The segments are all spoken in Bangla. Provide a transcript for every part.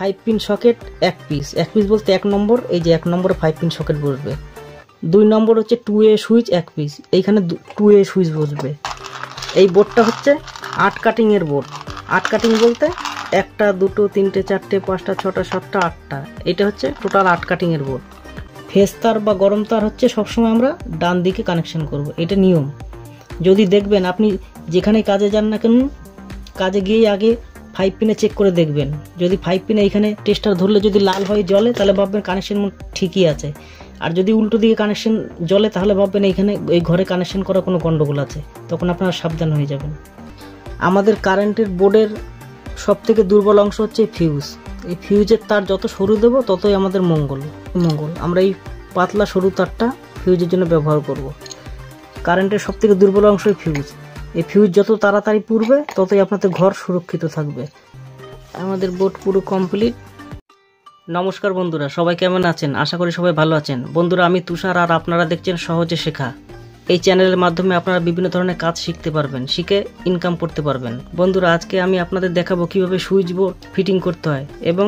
5 পিন সকেট এক পিস বলতে 1 নম্বর, এই যে 1 নম্বরে 5 পিন সকেট বসবে। 2 নম্বর হচ্ছে 2A সুইচ এক পিস, এইখানে 2A সুইচ বসবে। এই বোর্ডটা হচ্ছে 8 কাটিং এর বোর্ড। 8 কাটিং বলতে 1টা 2টো 3টে 4টে 5টা 6টা 7টা 8টা, এটা হচ্ছে টোটাল 8 কাটিং এর বোর্ড। ফেজ তার বা গরম তার হচ্ছে সবসময় আমরা ডান দিকে কানেকশন করব, এটা নিয়ম। যদি দেখবেন আপনি যেখানে কাজে যান না কেন, কাজে গিয়ে আগে 5 পিনে চেক করে দেখবেন। যদি 5 পিনে এখানে টেস্টার ধরলে যদি লাল হয়ে জ্বলে তাহলে ভাববেন কানেকশন ঠিকই আছে, আর যদি উল্টো দিকে কানেকশন জ্বলে তাহলে ভাববেন এইখানে এই ঘরে কানেকশন করা কোনো গন্ডগোল আছে, তখন আপনারা সাবধান হয়ে যাবেন। আমাদের কারেন্টের বোর্ডের সবথেকে দুর্বল অংশ হচ্ছে ফিউজ। এই ফিউজের তার যত সরু দেবো ততই আমাদের মঙ্গল। আমরা এই পাতলা সরু তারটা ফিউজের জন্য ব্যবহার করব। কারেন্টের সবথেকে দুর্বল অংশই ফিউজ। এই ফিউজ যত তাড়াতাড়ি পুড়বে ততই আপনাদের ঘর সুরক্ষিত থাকবে। আমাদের বোর্ড পুরো কমপ্লিট। নমস্কার বন্ধুরা, সবাই কেমন আছেন? আশা করি সবাই ভালো আছেন। বন্ধুরা, আমি তুষার আর আপনারা দেখছেন সহজে শেখা। এই চ্যানেলের মাধ্যমে আপনারা বিভিন্ন ধরনের কাজ শিখতে পারবেন, শিখে ইনকাম করতে পারবেন। বন্ধুরা, আজকে আমি আপনাদের দেখাবো কিভাবে সুইচ বোর্ড ফিটিং করতে হয় এবং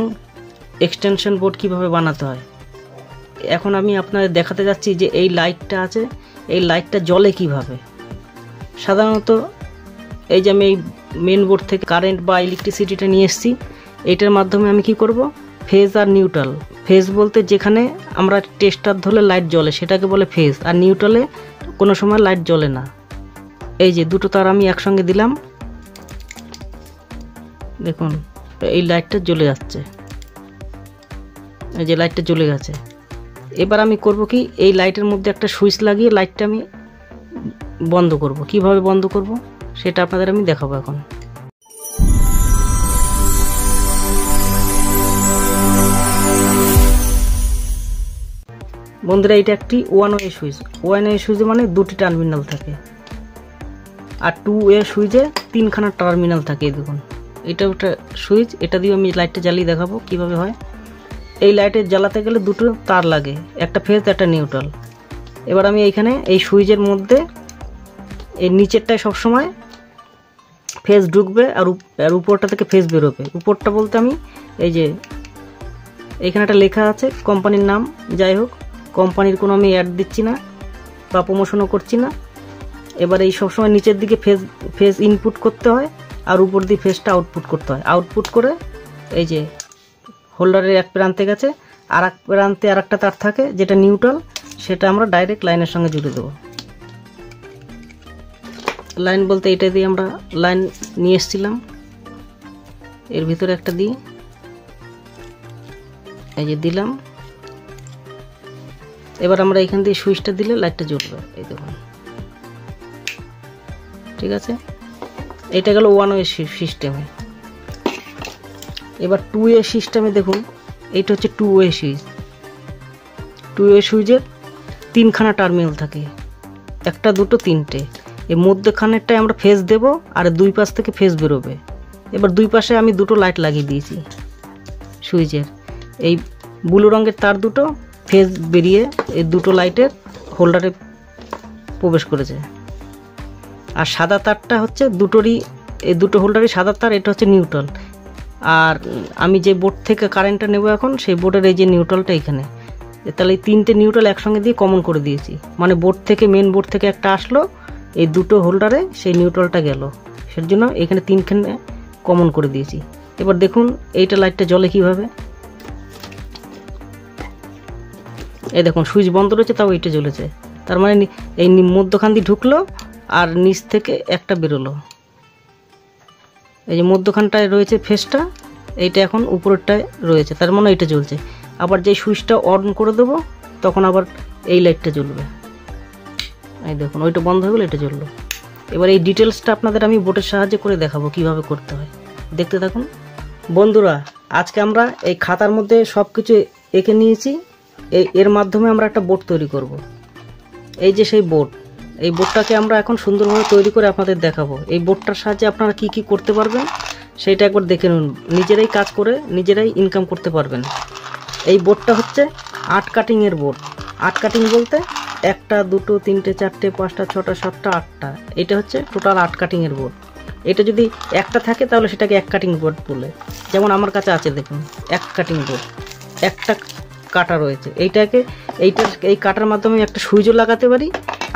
এক্সটেনশন বোর্ড কিভাবে বানাতে হয়। এখন আমি আপনাদের দেখাতে যাচ্ছি যে এই লাইটটা আছে, এই লাইটটা জ্বলে কিভাবে। সাধারণত এই যে আমি এই মেন বোর্ড থেকে কারেন্ট বা ইলেকট্রিসিটিটা নিয়ে এসেছি, এইটার মাধ্যমে আমি কি করব, ফেজ আর নিউট্রাল। ফেজ বলতে যেখানে আমরা টেস্টার ধরলে লাইট জ্বলে সেটাকে বলে ফেজ, আর নিউট্রালে কোনো সময় লাইট জ্বলে না। এই যে দুটো তার আমি একসঙ্গে দিলাম, দেখুন এই লাইটটা জ্বলে যাচ্ছে, এই যে লাইটটা জ্বলে গেছে। এবার আমি করব কি, এই লাইটের মধ্যে একটা সুইচ লাগিয়ে লাইটটা আমি বন্ধ করব। কিভাবে বন্ধ করব সেটা আপনাদের আমি দেখাবো এখন। বন্ধুরা, এটা একটি 1-ওয়ে সুইচ। 1-ওয়ে সুইচে মানে দুটি টার্মিনাল থাকে, আর 2-ওয়ে সুইচে 3খানা টার্মিনাল থাকে। দেখুন এটা একটা সুইচ, এটা দিয়ে আমি লাইটটা জ্বালিয়ে দেখাবো কিভাবে হয়। এই লাইটের জ্বালাতে গেলে দুটো তার লাগে, একটা ফেজ একটা নিউট্রাল। এবার আমি এইখানে এই সুইচের মধ্যে এই নিচেরটায় সবসময় ফেজ ঢুকবে আর উপরটা থেকে ফেজ বেরোবে। উপরটা বলতে আমি এই যে এখানে একটা লেখা আছে কোম্পানির নাম, যাই হোক কোম্পানির কোনো আমি অ্যাড দিচ্ছি না বা প্রমোশনও করছি না। এবার এই সবসময় নিচের দিকে ফেজ ইনপুট করতে হয় আর উপর দিয়ে ফেজটা আউটপুট করতে হয়। আউটপুট করে এই যে হোল্ডারের এক প্রান্তে গেছে, আর এক প্রান্তে আর একটা তার থাকে যেটা নিউট্রাল, সেটা আমরা ডাইরেক্ট লাইনের সঙ্গে জুড়ে দেবো। লাইন বলতে এটা দিয়ে আমরা লাইন নিয়ে এসেছিলাম, এর ভিতরে একটা দিই, এই যে দিলাম। এবার আমরা এখান দিয়ে সুইচটা দিলে লাইটটা জ্বলবে, এই দেখুন, ঠিক আছে। এটা গেল 1-ওয়ে সিস্টেমে। এবার 2-ওয়ে সিস্টেমে দেখুন, এইটা হচ্ছে 2-ওয়ে সুইচ। 2-ওয়ে সুইচের 3খানা টার্মিনাল থাকে, একটা 2টো 3টে। এই মধ্যখানেরটায় আমরা ফেজ দেব আর দুই পাশ থেকে ফেজ বেরোবে। এবার দুই পাশে আমি দুটো লাইট লাগিয়ে দিয়েছি সুইচের। এই ব্লু রঙের তার দুটো ফেজ বেরিয়ে এই দুটো লাইটের হোল্ডারে প্রবেশ করেছে, আর সাদা তারটা হচ্ছে দুটোরই, এই দুটো হোল্ডারই সাদা তার, এটা হচ্ছে নিউট্রাল। আর আমি যে বোর্ড থেকে কারেন্টটা নেব এখন, সেই বোর্ডের এই যে নিউট্রালটা এখানে, তাহলে এই 3টে নিউট্রাল একসঙ্গে দিয়ে কমন করে দিয়েছি। মানে বোর্ড থেকে, মেন বোর্ড থেকে একটা আসলো, এই দুটো হোল্ডারে সেই নিউট্রালটা গেল, সের জন্য এখানে 3খানে কমন করে দিয়েছি। এবার দেখুন এইটা লাইটটা জ্বলে কিভাবে। এই দেখুন সুইচ বন্ধ রয়েছে, তাও এইটা জ্বলেছে। তার মানে এই মধ্যখান দিয়ে ঢুকলো আর নিচ থেকে একটা বেরোলো। এই যে মধ্যখানটায় রয়েছে ফেজটা, এইটা এখন উপরেরটায় রয়েছে, তার মানে এইটা জ্বলছে। আবার যে সুইচটা অন করে দেবো তখন আবার এই লাইটটা জ্বলবে। এই দেখুন ওইটা বন্ধ হয়ে গেলো, এটা জ্বললো। এবার এই ডিটেলসটা আপনাদের আমি বোর্ডের সাহায্যে করে দেখাবো কিভাবে করতে হয়, দেখতে থাকুন। বন্ধুরা, আজকে আমরা এই খাতার মধ্যে সব কিছু এঁকে নিয়েছি, এর মাধ্যমে আমরা একটা বোর্ড তৈরি করব। এই যে সেই বোর্ড, এই বোর্ডটাকে আমরা এখন সুন্দরভাবে তৈরি করে আপনাদের দেখাবো। এই বোর্ডটার সাহায্যে আপনারা কি কি করতে পারবেন সেটা একবার দেখে নিন, নিজেরাই কাজ করে নিজেরাই ইনকাম করতে পারবেন। এই বোর্ডটা হচ্ছে 8 কাটিং এর বোর্ড। 8 কাটিং বলতে 1টা 2টো 3টে 4টে 5টা 6টা 7টা 8টা, এটা হচ্ছে টোটাল 8 কাটিং এর বোর্ড। এটা যদি একটা থাকে তাহলে সেটাকে এক কাটিং বোর্ড বলে। যেমন আমার কাছে আছে দেখুন এক কাটিং বোর্ড, একটা কাটা রয়েছে। এই কাটার মাধ্যমে একটা সুইচও লাগাতে পারি,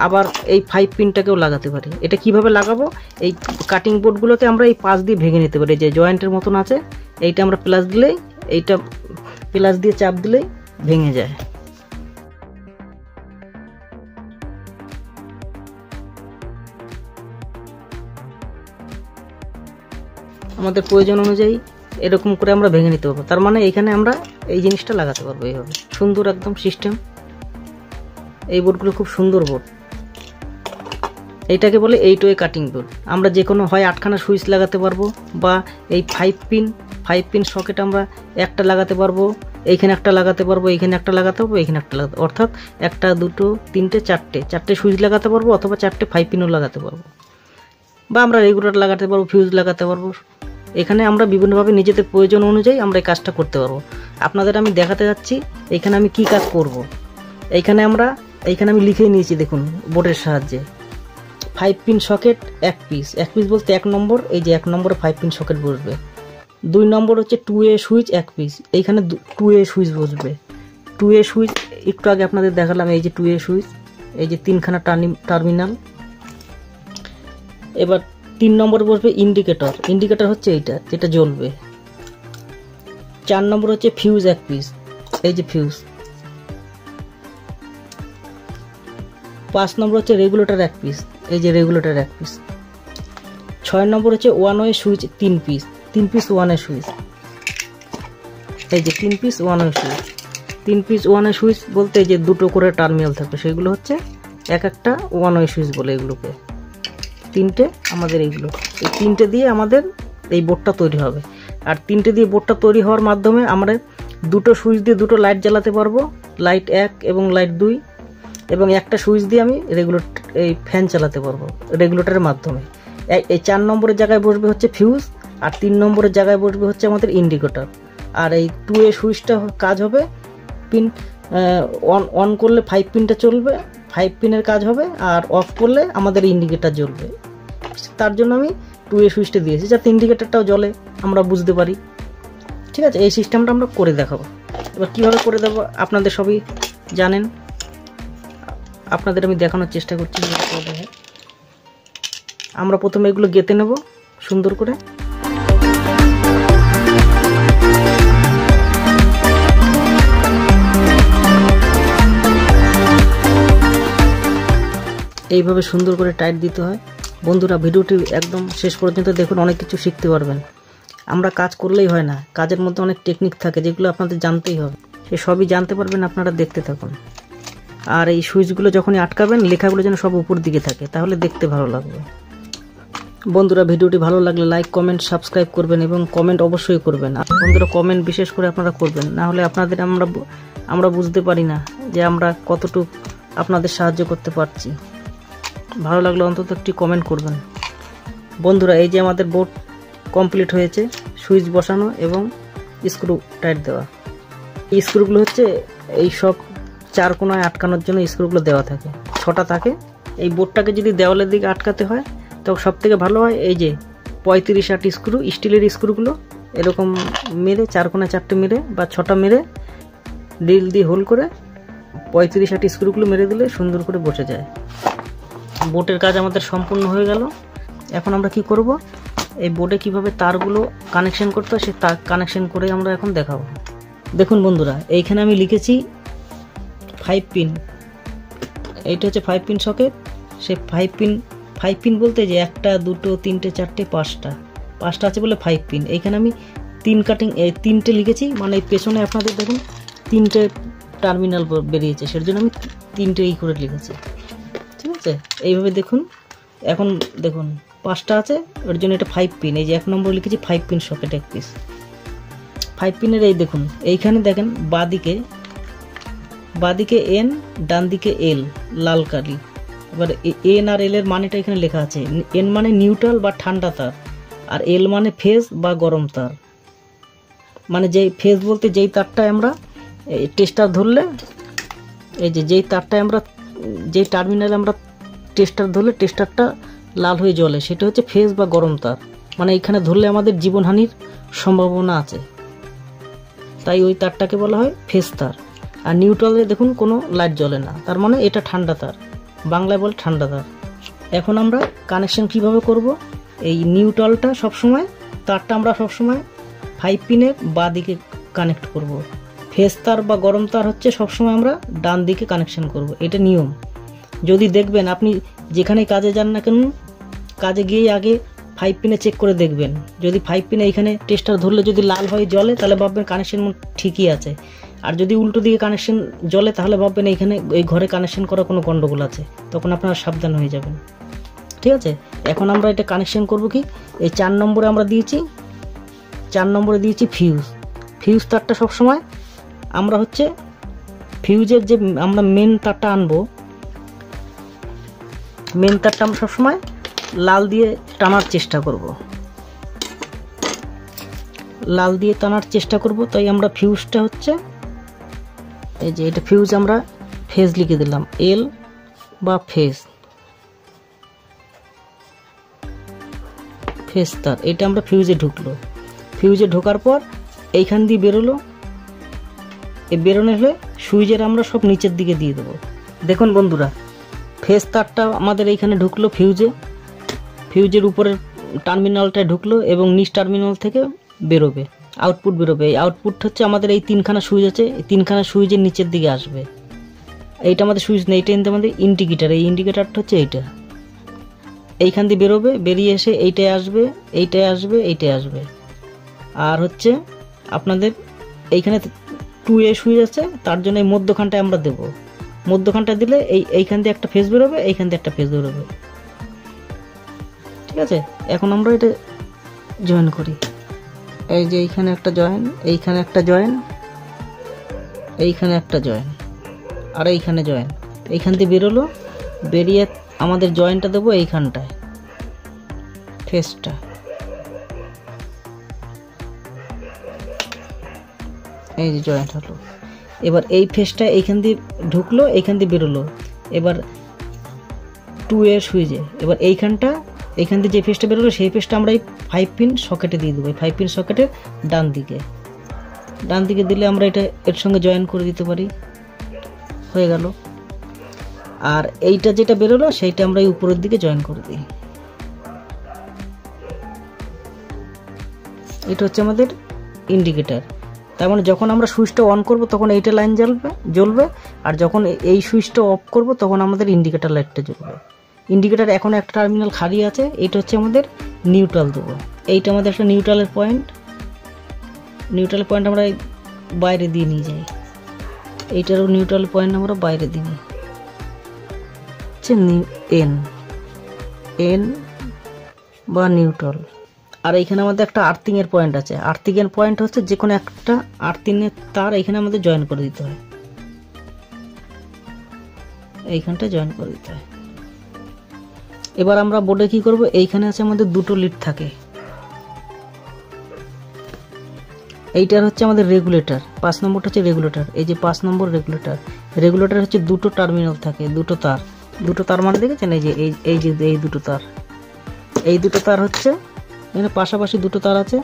আবার এই 5 পিনটাকেও লাগাতে পারি। এটা কিভাবে লাগাবো, এই কাটিং বোর্ডগুলোকে আমরা এই পাশ দিয়ে ভেঙে নিতে পারি, যে জয়েন্টের মতন আছে এইটা আমরা প্লাস দিলেই, এইটা প্লাস দিয়ে চাপ দিলেই ভেঙে যায়। আমাদের প্রয়োজন অনুযায়ী এরকম করে আমরা ভেঙে নিতে পারবো। তার মানে এইখানে আমরা এই জিনিসটা লাগাতে পারবো এইভাবে সুন্দর একদম সিস্টেম। এই বোর্ডগুলো খুব সুন্দর বোর্ড, এইটাকে বলে 8 ওয়ে কাটিং বোর্ড। আমরা যে কোনো হয় 8খানা সুইচ লাগাতে পারবো, বা এই 5 পিন সকেট আমরা একটা লাগাতে পারবো, এইখানে একটা লাগাতে পারবো, এইখানে একটা লাগাতে পারবো, এইখানে একটা লাগাতে, অর্থাৎ 1 2 3 4টে সুইচ লাগাতে পারবো, অথবা 4টে 5 পিনও লাগাতে পারবো, বা আমরা রেগুলেটর লাগাতে পারবো, ফিউজ লাগাতে পারবো। এখানে আমরা বিভিন্নভাবে নিজেদের প্রয়োজন অনুযায়ী আমরা এই কাজটা করতে পারবো। আপনাদের আমি দেখাতে যাচ্ছি এইখানে আমি কি কাজ করব। এইখানে আমি লিখে নিয়েছি দেখুন বোর্ডের সাহায্যে। 5 পিন সকেট 1 পিস বলতে 1 নম্বর, এই যে 1 নম্বরে 5 পিন সকেট বসবে। 2 নম্বর হচ্ছে 2 ওয়ে সুইচ 1 পিস, এইখানে 2 ওয়ে সুইচ বসবে। 2 ওয়ে সুইচ একটু আগে আপনাদের দেখালাম, এই যে 2 ওয়ে সুইচ, এই যে 3খানা টার্মিনাল। এবার 3 নম্বরে বসবে ইন্ডিকেটর হচ্ছে এইটা যেটা জ্বলবে। 4 নম্বর হচ্ছে ফিউজ 1 পিস, এই যে ফিউজ। 5 নম্বর হচ্ছে রেগুলেটর 1 পিস, এই যে রেগুলেটর 1 পিস। 6 নম্বর হচ্ছে 1 way switch 3 piece 1 way switch, এই যে 3 piece 1 way switch. 3 piece 1 way switch বলতে যে দুটো করে টার্মিনাল থাকবে, সেগুলো হচ্ছে একটা 1 ওয়ে সুইচ বলে এগুলোকে। 3টে আমাদের এইগুলো, এই 3টে দিয়ে আমাদের এই বোর্ডটা তৈরি হবে। আর 3টে দিয়ে বোর্ডটা তৈরি হওয়ার মাধ্যমে আমরা দুটো সুইচ দিয়ে দুটো লাইট জ্বালাতে পারবো, লাইট 1 এবং লাইট 2, এবং একটা সুইচ দিয়ে আমি এই ফ্যান চালাতে পারবো রেগুলেটরের মাধ্যমে। এই 4 নম্বরের জায়গায় বসবে হচ্ছে ফিউজ, আর 3 নম্বরের জায়গায় বসবে হচ্ছে আমাদের ইন্ডিকেটর। আর এই 2 ওয়ে সুইচটা কাজ হবে পিন অন করলে 5 পিনটা চলবে, 5 পিনের কাজ হবে, আর অফ করলে আমাদের ইন্ডিকেটর জ্বলবে। তার জন্য আমি 2 ওয়ে সুইচটা দিয়েছি, যাতে ইন্ডিকেটরটাও জ্বলে, আমরা বুঝতে পারি। ঠিক আছে, এই সিস্টেমটা আমরা করে দেখাবো। এবার কীভাবে করে দেবো আপনাদের সবই জানেন, আপনাদের আমি দেখানোর চেষ্টা করছি। আমরা প্রথমে এগুলো গেঁথে নেব সুন্দর করে। এইভাবে সুন্দর করে টাইট দিতে হয়। বন্ধুরা ভিডিওটি একদম শেষ পর্যন্ত দেখুন, অনেক কিছু শিখতে পারবেন। আমরা কাজ করলেই হয় না, কাজের মধ্যে অনেক টেকনিক থাকে যেগুলো আপনাদের জানতেই হবে, সে সবই জানতে পারবেন আপনারা দেখতে থাকুন। আর এই সুইচগুলো যখনই আটকাবেন, লেখাগুলো যেন সব উপর দিকে থাকে, তাহলে দেখতে ভালো লাগবে। বন্ধুরা ভিডিওটি ভালো লাগলে লাইক, কমেন্ট, সাবস্ক্রাইব করবেন, এবং কমেন্ট অবশ্যই করবেন। বন্ধুরা কমেন্ট বিশেষ করে আপনারা করবেন, না হলে আপনাদের আমরা বুঝতে পারি না যে আমরা কতটুকু আপনাদের সাহায্য করতে পারছি। ভালো লাগলে অন্তত একটি কমেন্ট করবেন। বন্ধুরা এই যে আমাদের বোর্ড কমপ্লিট হয়েছে, সুইচ বসানো এবং স্ক্রু টাইট দেওয়া। এই স্ক্রুগুলো হচ্ছে এই সব 4 কোণায় আটকানোর জন্য স্ক্রুগুলো দেওয়া থাকে, 6টা থাকে। এই বোর্ডটাকে যদি দেওয়ালের দিকে আটকাতে হয় তো সব থেকে ভালো হয় এই যে 35-8 স্ক্রু, স্টিলের স্ক্রুগুলো এরকম মেরে 4 কোণায় 4টে মেরে বা 6টা মেরে ড্রিল দিয়ে হোল করে 35-8 স্ক্রুগুলো মেরে দিলে সুন্দর করে বসে যায়। বোর্ডের কাজ আমাদের সম্পূর্ণ হয়ে গেল। এখন আমরা কি করব, এই বোর্ডে কিভাবে তারগুলো কানেকশন করতে হয় সে তার কানেকশন করে আমরা এখন দেখাবো। দেখুন বন্ধুরা এইখানে আমি লিখেছি 5 পিন, এইটা হচ্ছে 5 পিন সকেট। সে 5 পিন বলতে যে 1 2 3 4 5টা আছে বলে 5 পিন। এইখানে আমি 3টে লিখেছি, মানে পেছনে আপনাদের দেখুন 3টে টার্মিনাল বেরিয়েছে, সেটার জন্য আমি 3টে করে লিখেছি। ঠিক আছে, এইভাবে দেখুন। এখন দেখুন 5টা আছে, ওর জন্য এটা 5 পিন। এই যে 1 নম্বর লিখেছি 5 পিন সকেট 1 পিস। 5 পিনের এই দেখুন এইখানে দেখেন বাঁদিকে এন, ডান দিকে এল, লাল কালি। এবার এন আর এল এর মানেটা এখানে লেখা আছে। এন মানে নিউট্রাল বা ঠান্ডা তার, আর এল মানে ফেজ বা গরম তার। মানে যেই ফেজ বলতে যেই তারটায় আমরা টেস্টার ধরলে, এই যে যেই তারটায় আমরা যেই টার্মিনালে আমরা টেস্টার ধরলে টেস্টারটা লাল হয়ে জ্বলে, সেটা হচ্ছে ফেজ বা গরম তার। মানে এখানে ধরলে আমাদের জীবনহানির সম্ভাবনা আছে, তাই ওই তারটাকে বলা হয় ফেজ তার। আর নিউট্রালে দেখুন কোনো লাইট জ্বলে না, তার মানে এটা ঠান্ডা তার, বাংলায় বলে ঠান্ডা তার। এখন আমরা কানেকশন কিভাবে করব? এই নিউট্রালটা সবসময়, তারটা আমরা সবসময় 5 পিনের বাঁ দিকে কানেক্ট করব। ফেজ তার বা গরম তার হচ্ছে সবসময় আমরা ডান দিকে কানেকশন করব, এটা নিয়ম। যদি দেখবেন আপনি যেখানে কাজে যান না কেন, কাজে গিয়ে আগে 5 পিনে চেক করে দেখবেন। যদি 5 পিনে এখানে টেস্টার ধরলে যদি লাল হয়ে জ্বলে, তাহলে ভাববেন কানেকশন ঠিকই আছে। আর যদি উল্টো দিকে কানেকশন জ্বলে, তাহলে ভাববেন এইখানে এই ঘরে কানেকশন করা কোনো গন্ডগোল আছে, তখন আপনারা সাবধান হয়ে যাবেন। ঠিক আছে, এখন আমরা এটা কানেকশন করব কি, এই 4 নম্বরে আমরা দিয়েছি, 4 নম্বরে দিয়েছি ফিউজ। ফিউজ তারটা সবসময় আমরা হচ্ছে ফিউজের যে আমরা মেন তারটা আনবো, মেন তারটা আমরা সবসময় লাল দিয়ে টানার চেষ্টা করব, লাল দিয়ে টানার চেষ্টা করব। তাই আমরা ফিউজটা হচ্ছে এই যে এটা ফিউজ, আমরা ফেজ লিখে দিলাম, এল বা ফেজ, ফেজ তার। এটা আমরা ফিউজে ঢুকলো, ফিউজে ঢোকার পর এইখান দিয়ে বেরোলো, এই বেরোনো হলে সুইচের আমরা সব নিচের দিকে দিয়ে দেবো। দেখুন বন্ধুরা, ফেজ তারটা আমাদের এইখানে ঢুকলো ফিউজে, ফিউজের উপরের টার্মিনালটায় ঢুকলো এবং নিচ টার্মিনাল থেকে বেরোবে, আউটপুট বেরোবে। এই আউটপুট হচ্ছে আমাদের এই 3খানা সুইচ আছে, এই 3খানা সুইচের নিচের দিকে আসবে। এইটা আমাদের সুইচ নেই, এটা কিন্তু আমাদের ইন্ডিকেটার। এই ইন্ডিকেটারটা হচ্ছে এইটা, এইখান দিয়ে বেরোবে, বেরিয়ে এসে এইটায় আসবে, এইটায় আসবে, এইটায় আসবে। আর হচ্ছে আপনাদের এইখানে 2A সুইচ আছে, তার জন্য এই মধ্যখানটায় আমরা দেবো। মধ্যখানটা দিলে এইখান দিয়ে একটা ফেজ বেরোবে, এইখান দিয়ে একটা ফেজ বেরোবে। ঠিক আছে, এখন আমরা এটা জয়েন করি। এই যে এইখানে একটা জয়েন, এইখানে একটা জয়েন, এইখানে একটা জয়েন, আর এইখানে জয়েন। এইখান দিয়ে বেরোলো, বেরিয়ে আমাদের জয়েনটা দেবো এইখানটায়, ফেজটা। এই যে জয়েন্ট হলো। এবার এই ফেজটা এইখান দিয়ে ঢুকলো, এইখান দিয়ে বেরোলো, এবার 2A সুইচে। এবার এইখানটা, এইখান দিয়ে যে ফেজটা বেরোলো, সেই ফেজটা আমরা এই 5 পিন সকেটে দিয়ে দেবো। এই 5 পিন সকেটের ডান দিকে, ডান দিকে দিলে আমরা এটা এর সঙ্গে জয়েন করে দিতে পারি, হয়ে গেল। আর এইটা যেটা বেরোলো সেইটা আমরা এই উপরের দিকে জয়েন করে দিই। এটা হচ্ছে আমাদের ইন্ডিকেটার। তার মানে যখন আমরা সুইচটা অন করব তখন এইটা লাইন জ্বলবে, আর যখন এই সুইচটা অফ করব তখন আমাদের ইন্ডিকেটার লাইটটা জ্বলবে। ইন্ডিকেটার এখন একটা টার্মিনাল খালি আছে, এইটা হচ্ছে আমাদের নিউট্রাল দেবো। এইটা আমাদের একটা নিউট্রালের পয়েন্ট, নিউট্রাল পয়েন্ট আমরা বাইরে দিয়ে নিয়ে যাই। এইটারও নিউট্রাল পয়েন্ট আমরা বাইরে দিই, হচ্ছে এন, এন বা নিউট্রাল। আর এইখানে আমাদের একটা আর্থিং এর পয়েন্ট আছে। আর্থিং এর পয়েন্ট হচ্ছে যে কোনো একটা আর্থিং এর তার এইখানে আমাদের জয়েন করে দিতে হয়, এইখানটা জয়েন করে দিতে হয়। এবার আমরা বোর্ডে কি করব, এইখানে আছে আমাদের দুটো লিড থাকে, এইটার হচ্ছে আমাদের রেগুলেটর, 5 নম্বরটা হচ্ছে রেগুলেটর। এই যে 5 নম্বর রেগুলেটর, রেগুলেটর হচ্ছে দুটো টার্মিনাল থাকে, দুটো তার, দুটো তার মানে দেখেছেন এই যে এই দুটো তার, এই দুটো তার হচ্ছে এখানে পাশাপাশি দুটো তার আছে।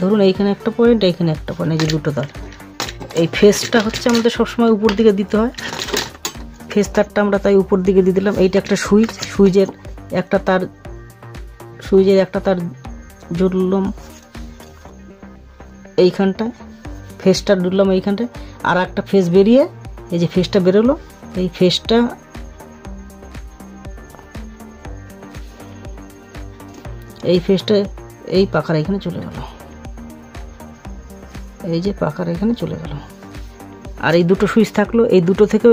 ধরুন এইখানে একটা পয়েন্ট, এইখানে একটা পয়েন্ট, এই যে দুটো তার। এই ফেজটা হচ্ছে আমাদের সবসময় উপর দিকে দিতে হয়, ফেজ তারটা আমরা তাই উপর দিকে দিয়ে দিলাম। এইটা একটা সুইচ, সুইচের একটা তার, সুইচের একটা তার জুড়লাম এইখানটায়, ফেজটা জুড়লাম এইখানটায়। আর একটা ফেজ বেরিয়ে এই যে ফেজটা বেরোলো, এই ফেজটা এই ফেজটা এই পাখার এখানে চলে গেল, এই যে পাখার এখানে চলে গেল। আর এই দুটো সুইচ থাকলো, এই দুটো থেকেও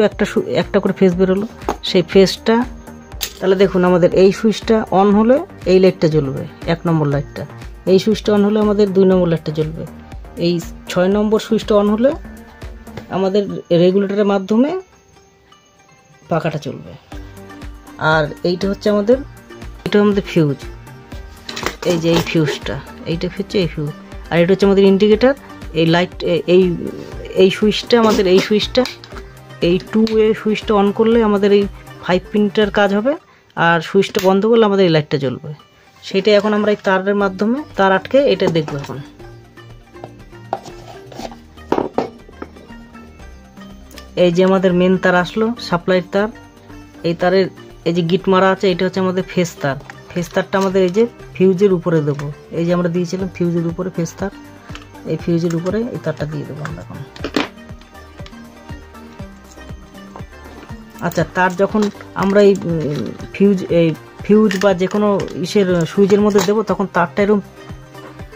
একটা করে ফেজ বেরোলো, সেই ফেজটা। তাহলে দেখুন আমাদের এই সুইচটা অন হলে এই লাইটটা জ্বলবে, 1 নম্বর লাইটটা। এই সুইচটা অন হলে আমাদের 2 নম্বর লাইটটা জ্বলবে। এই 6 নম্বর সুইচটা অন হলে আমাদের রেগুলেটরের মাধ্যমে পাখাটা চলবে। আর এইটা হচ্ছে আমাদের, এটা আমাদের ফিউজ, এই যে এই ফিউজটা, এইটা হচ্ছে এই ফিউজ। আর এটা হচ্ছে আমাদের ইন্ডিকেটার। এই লাইট, এই সুইচটা আমাদের, এই সুইচটা, এই 2A সুইচটা অন করলে আমাদের এই 5 পিনটার কাজ হবে, আর সুইচটা বন্ধ করলে আমাদের এই লাইটটা জ্বলবে। সেটাই এখন আমরা এই তারের মাধ্যমে তার আটকে এটা দেখবো। এখন এই যে আমাদের মেন তার আসলো, সাপ্লাইয়ের তার। এই তারের এই যে গিট মারা আছে, এটা হচ্ছে আমাদের ফেস তার। ফেস তারটা আমাদের এই যে ফিউজের উপরে দেবো। এই যে আমরা দিয়েছিলাম ফিউজের উপরে ফেস তার, এই ফিউজের উপরে এই তারটা দিয়ে দেবো আমরা এখন। আচ্ছা, তার যখন আমরা এই ফিউজ বা যে কোনো ইসের সুইচের মধ্যে দেবো, তখন তারটা এরকম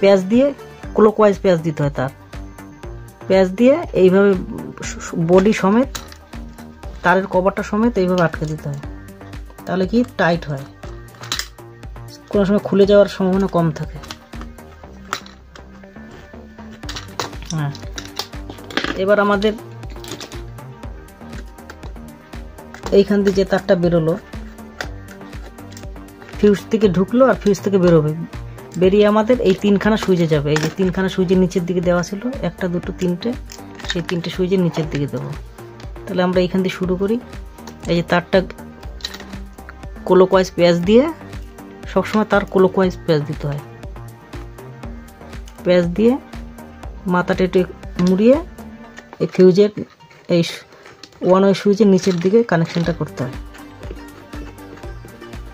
প্যাচ দিয়ে ক্লকওয়াইজ প্যাচ দিতে হয়। তার প্যাচ দিয়ে এইভাবে বডি সমেত, তারের কভারটা সমেত এইভাবে আটকে দিতে হয়। তাহলে কি টাইট হয়, কোনো সময় খুলে যাওয়ার সম্ভাবনা কম থাকে। হ্যাঁ, এবার আমাদের এইখান দিয়ে যে তারটা বেরোলো, ফিউজ থেকে ঢুকলো আর ফিউজ থেকে বেরোবে, বেরিয়ে আমাদের এই 3খানা সুইচে যাবে। এই যে 3খানা সুইচের নিচের দিকে দেওয়া ছিল, 1, 2, 3টে, সেই 3টে সুইচের নিচের দিকে দেবো। তাহলে আমরা এইখান দিয়ে শুরু করি। এই যে তারটা ক্লকওয়াইজ প্যাচ দিয়ে, সবসময় তার ক্লকওয়াইজ প্যাচ দিতে হয়। প্যাচ দিয়ে মাথাটা একটু মুড়িয়ে এই ফিউজের এই 1 ওয়ে সুইচের নিচের দিকে কানেকশনটা করতে হয়।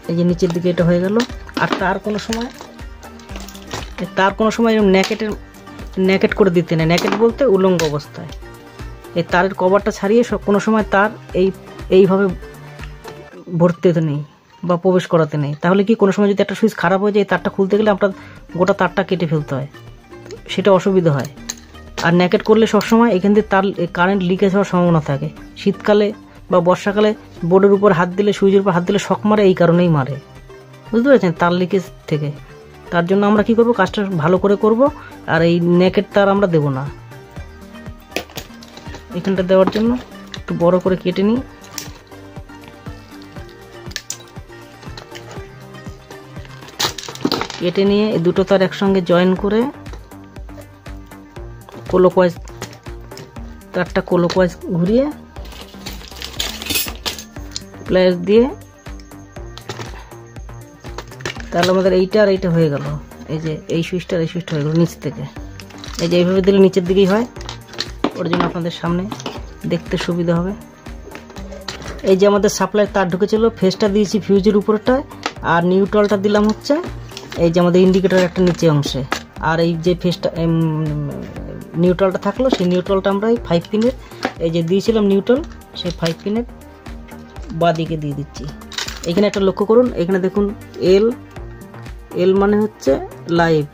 এই যে নিচের দিকে এটা হয়ে গেল। আর তার কোনো সময় এরকম ন্যাকেট করে দিতে নেই। ন্যাকেট বলতে উলঙ্গ অবস্থায়। এই তারের কভারটা ছাড়িয়ে কোনো সময় তার এইভাবে ভরতে নেই বা প্রবেশ করাতে নেই। তাহলে কি কোনো সময় যদি একটা সুইচ খারাপ হয়ে যায়, তারটা খুলতে গেলে আপনার গোটা তারটা কেটে ফেলতে হয়, সেটা অসুবিধা হয়। আর ন্যাকেট করলে সবসময় এখান দিয়ে তার কারেন্ট লিকেজ হওয়ার সম্ভাবনা থাকে। শীতকালে বা বর্ষাকালে বোর্ডের উপর হাত দিলে, সুইচের উপর হাত দিলে শক মারে, এই কারণেই মারে, বুঝতে পেরেছেন, তার লিকেজ থেকে। তার জন্য আমরা কি করব, কাজটা ভালো করে করব। আর এই ন্যাকেট তার আমরা দেব না। এখানটা দেওয়ার জন্য একটু বড় করে কেটে নিই। কেটে নিয়ে এই দুটো তার একসঙ্গে জয়েন করে ক্লকওয়াইজ, তারটা ক্লকওয়াইজ ঘুরিয়ে প্লাস দিয়ে, তাহলে আমাদের এইটা আর এইটা হয়ে গেল। এই যে এই সুইচটা এই সুইচটা হয়ে গেল নিচ থেকে। এই যে এইভাবে দিলে নিচের দিকেই হয়, ওর জন্য আপনাদের সামনে দেখতে সুবিধা হবে। এই যে আমাদের সাপ্লাই তার ঢুকেছিল, ফেসটা দিয়েছি ফিউজের উপরটায়, আর নিউট্রালটা দিলাম হচ্ছে এই যে আমাদের ইন্ডিকেটরের একটা নিচে অংশে। আর এই যে ফেসটা নিউট্রালটা থাকলো, সেই নিউট্রালটা আমরা এই 5 পিনের, এই যে দিয়েছিলাম নিউট্রাল, সেই 5 পিনের বাঁদিকে দিয়ে দিচ্ছি। এখানে একটা লক্ষ্য করুন, এখানে দেখুন এল মানে হচ্ছে লাইভ,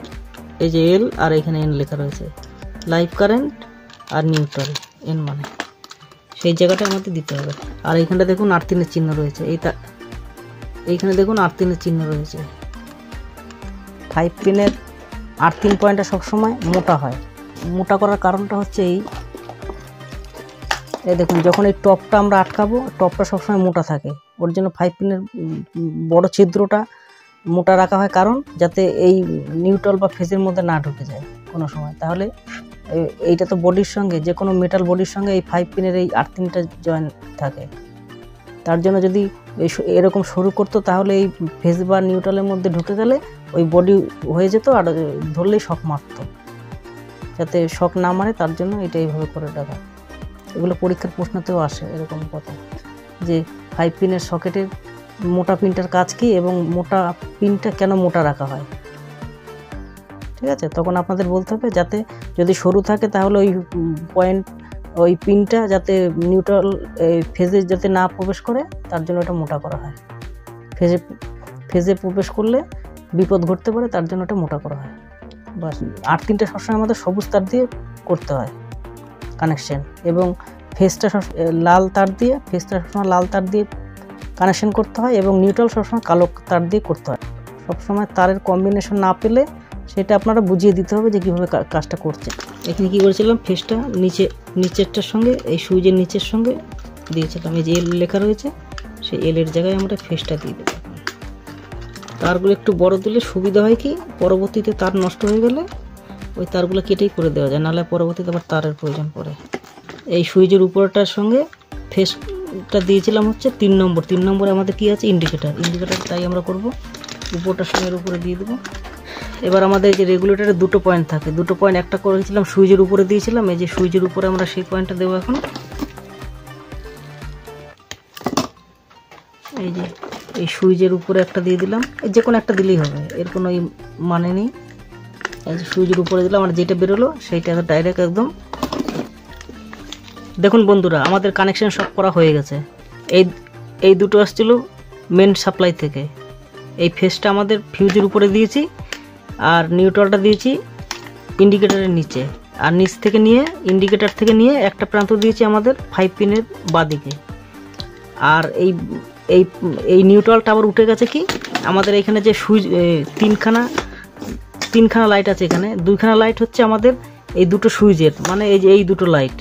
এই যে এল আর এখানে এন লেখা রয়েছে, লাইভ কারেন্ট আর নিউট্রাল এন মানে, সেই জায়গাটা আমাদের দিতে হবে। আর এইখানটা দেখুন আর্থিনের চিহ্ন রয়েছে, এইখানে দেখুন আর্থিনের চিহ্ন রয়েছে। 5 পিনের আর্থিন পয়েন্টটা সবসময় মোটা হয়। মোটা করার কারণটা হচ্ছে এই দেখুন, যখন এই টপটা আমরা আটকাবো, টপটা সবসময় মোটা থাকে, ওর জন্য 5 পিনের বড় ছিদ্রটা মোটা রাখা হয়, কারণ যাতে এই নিউট্রাল বা ফেজের মধ্যে না ঢুকে যায় কোনো সময়। তাহলে এইটা তো বডির সঙ্গে, যে কোনো মেটাল বডির সঙ্গে এই 5 পিনের এই আর্থিনটা জয়েন থাকে। তার জন্য যদি এরকম শুরু করতো, তাহলে এই ফেজ বা নিউট্রালের মধ্যে ঢুকে গেলে ওই বডি হয়ে যেত, আর ধরলেই শক মারতো। যাতে শক না মারে তার জন্য এটা এইভাবে করে রাখা। এগুলো পরীক্ষার প্রশ্নতেও আসে এরকম কথা, যে 5 পিনের সকেটের মোটা পিনটার কাজ কি এবং মোটা পিনটা কেন মোটা রাখা হয়। ঠিক আছে, তখন আপনাদের বলতে হবে যাতে যদি সরু থাকে তাহলে ওই পিনটা যাতে নিউট্রাল ফেজে যাতে না প্রবেশ করে, তার জন্য এটা মোটা করা হয়। ফেজে প্রবেশ করলে বিপদ ঘটতে পারে, তার জন্য এটা মোটা করা হয়। বাস, আর্থিনটা সবসময় আমাদের সবুজ তার দিয়ে করতে হয় কানেকশন, এবং ফেজটা লাল তার দিয়ে, ফেজটা সবসময় লাল তার দিয়ে কানেকশন করতে হয়, এবং নিউট্রাল সবসময় কালো তার দিয়ে করতে হয়। সবসময় তারের কম্বিনেশন না পেলে সেটা আপনারা বুঝিয়ে দিতে হবে যে কীভাবে কাজটা করছে। এখানে কী করেছিলাম, ফেজটা নিচেরটার সঙ্গে এই সুইচের নিচের সঙ্গে দিয়েছিলাম, এই যে এল লেখা রয়েছে, সেই এলের জায়গায় আমরা ফেজটা দিয়ে দেবো। তারগুলো একটু বড় দিলে সুবিধা হয়, কি পরবর্তীতে তার নষ্ট হয়ে গেলে ওই তারগুলো কেটেই করে দেওয়া যায়, নাহলে পরবর্তীতে আবার তারের প্রয়োজন পড়ে। এই সুইচের উপরটার সঙ্গে টা দিয়েছিলাম হচ্ছে 3 নম্বর। 3 নম্বরে আমাদের কি আছে, ইন্ডিকেটার। তাই আমরা করব, উপরটা সঙ্গের উপরে দিয়ে দেবো। এবার আমাদের যে রেগুলেটরে দুটো পয়েন্ট থাকে, দুটো পয়েন্ট একটা করেছিলাম সুইচের উপরে দিয়েছিলাম, এই যে সুইচের উপরে আমরা সেই পয়েন্টটা দেবো এখন। এই যে এই সুইচের উপরে একটা দিয়ে দিলাম, যে কোনো একটা দিলেই হবে, এর কোনো মানে নেই। এই যে সুইচের উপরে দিলাম, আর যেটা বেরোলো সেইটা ডাইরেক্ট একদম। দেখুন বন্ধুরা, আমাদের কানেকশন সব করা হয়ে গেছে। এই দুটো আসছিল মেন সাপ্লাই থেকে। এই ফেসটা আমাদের ফিউজের উপরে দিয়েছি, আর নিউট্রালটা দিয়েছি ইন্ডিকেটরের নিচে, আর নিচ থেকে নিয়ে ইন্ডিকেটর থেকে নিয়ে একটা প্রান্ত দিয়েছি আমাদের 5 পিনের বাদিকে। আর এই নিউট্রালটা আবার উঠে গেছে কি, আমাদের এখানে যে সুইচ তিনখানা লাইট আছে, এখানে 2খানা লাইট হচ্ছে আমাদের এই দুটো সুইচের, মানে এই যে এই দুটো লাইট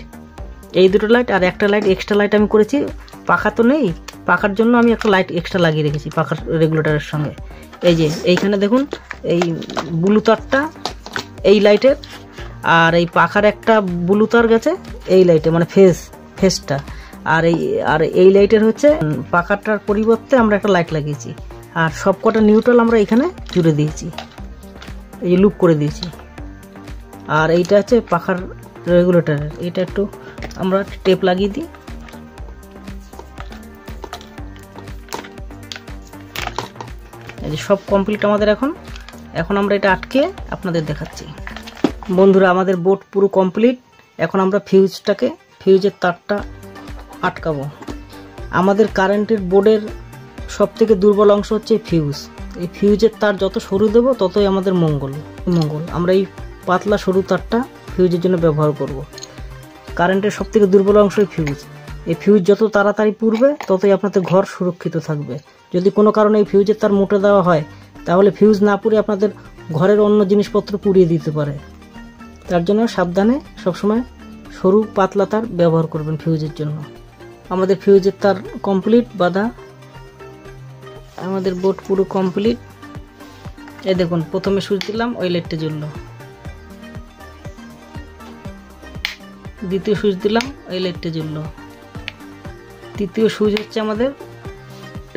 আর একটা লাইট এক্সট্রা লাইট আমি করেছি। পাখা তো নেই, পাখার জন্য আমি একটা লাইট এক্সট্রা লাগিয়ে রেখেছি পাখার রেগুলেটরের সঙ্গে। এই যে এইখানে দেখুন, এই ব্লু তারটা এই লাইটের, আর এই পাখার একটা ব্লু তার গেছে এই লাইটে, মানে ফেসটা। আর এই লাইটের হচ্ছে পাখাটার পরিবর্তে আমরা একটা লাইট লাগিয়েছি। আর সব কটা নিউট্রাল আমরা এখানে জুড়ে দিয়েছি, এই লুপ করে দিয়েছি। আর এইটা হচ্ছে পাখার রেগুলেটরের, এটা একটু আমরা টেপ লাগিয়ে দিই। এই যে সব কমপ্লিট আমাদের। এখন আমরা এটা আটকে আপনাদের দেখাচ্ছি। বন্ধুরা, আমাদের বোর্ড পুরো কমপ্লিট। এখন আমরা ফিউজের তারটা আটকাবো। আমাদের কারেন্টের বোর্ডের সব থেকে দুর্বল অংশ হচ্ছে ফিউজ। এই ফিউজের তার যত সরু দেবো ততই আমাদের মঙ্গল। আমরা এই পাতলা সরু তারটা ফিউজের জন্য ব্যবহার করব। কারেন্টের সব থেকে দুর্বল অংশই ফিউজ। এই ফিউজ যত তাড়াতাড়ি পুড়বে ততই আপনাদের ঘর সুরক্ষিত থাকবে। যদি কোনো কারণে এই ফিউজের তার মুটে দেওয়া হয়, তাহলে ফিউজ না পুড়ে আপনাদের ঘরের অন্য জিনিসপত্র পুড়িয়ে দিতে পারে। তার জন্য সাবধানে সবসময় সরু পাতলা তার ব্যবহার করবেন ফিউজের জন্য। আমাদের ফিউজের তার কমপ্লিট বাঁধা, আমাদের বোর্ড পুরো কমপ্লিট। এই দেখুন, প্রথমে সুইচ দিলাম, ওই লাইটটা জ্বলল। দ্বিতীয় সুইচ দিলাম, ওই লাইটটা জ্বলল। তৃতীয় সুইচ হচ্ছে আমাদের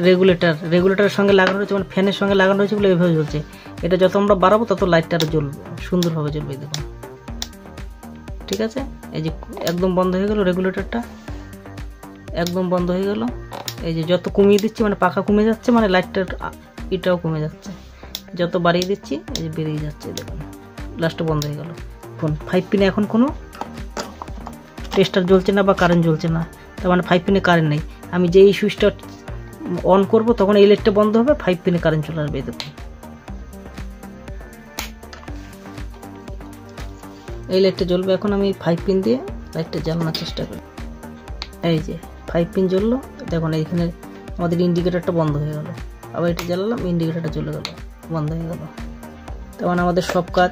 রেগুলেটরের সঙ্গে লাগানো হয়েছে, মানে ফ্যানের সঙ্গে লাগানো হয়েছে বলে এইভাবে জ্বলছে। এটা যত আমরা বাড়াবো তত লাইটটা আরো জ্বলবে, সুন্দরভাবে জ্বলবে। দেখুন, ঠিক আছে। এই যে একদম বন্ধ হয়ে গেল, রেগুলেটরটা একদম বন্ধ হয়ে গেল। এই যে যত কমিয়ে দিচ্ছি, মানে পাখা কমে যাচ্ছে, মানে লাইটটার এটাও কমে যাচ্ছে। যত বাড়িয়ে দিচ্ছি, এই যে বেরিয়ে যাচ্ছে। দেখুন, লাস্টে বন্ধ হয়ে গেল। এখন 5 পিনে এখন কোনো টেস্টার জ্বলছে না বা কারেন্ট জ্বলছে না, তার মানে 5 পিনে কারেন্ট নেই। আমি যে এই সুইচটা অন করব তখন এই লাইটটা বন্ধ হবে, 5 পিনে কারেন্ট চলে আসবে। দেখুন, এই লাইটটা জ্বলবে। এখন আমি 5 পিন দিয়ে লাইটটা জ্বালানোর চেষ্টা করি। এই যে 5 পিন জ্বললো। দেখুন, এইখানে আমাদের ইন্ডিকেটারটা বন্ধ হয়ে গেল। আবার এটা জ্বালালাম, ইন্ডিকেটারটা চলে গেল, বন্ধ হয়ে গেল। তখন আমাদের সব কাজ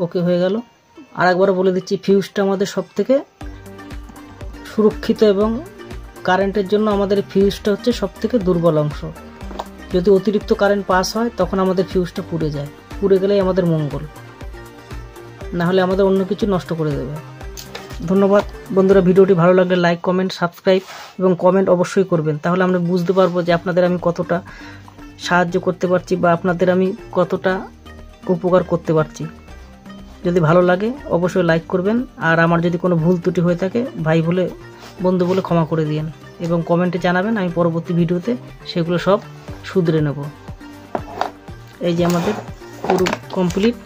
ওকে হয়ে গেল। আর একবার বলে দিচ্ছি, ফিউজটা আমাদের সব থেকে সুরক্ষিত, এবং কারেন্টের জন্য আমাদের ফিউজটা হচ্ছে সব থেকে দুর্বল অংশ। যদি অতিরিক্ত কারেন্ট পাস হয় তখন আমাদের ফিউজটা পুড়ে যায়। পুড়ে গেলেই আমাদের মঙ্গল, না হলে আমাদের অন্য কিছু নষ্ট করে দেবে। ধন্যবাদ বন্ধুরা। ভিডিওটি ভালো লাগলে লাইক, কমেন্ট, সাবস্ক্রাইব এবং কমেন্ট অবশ্যই করবেন। তাহলে আমরা বুঝতে পারবো যে আপনাদের আমি কতটা সাহায্য করতে পারছি বা আপনাদের আমি কতটা উপকার করতে পারছি। যদি ভালো লাগে অবশ্যই লাইক করবেন। আর আমার যদি কোনো ভুল ত্রুটি হয়ে থাকে ভাই বলে, বন্ধু বলে ক্ষমা করে দিন, এবং কমেন্টে জানাবেন। আমি পরবর্তী ভিডিওতে সেগুলো সব শুধরে নেব। এই যে আমাদের পুরো কমপ্লিট।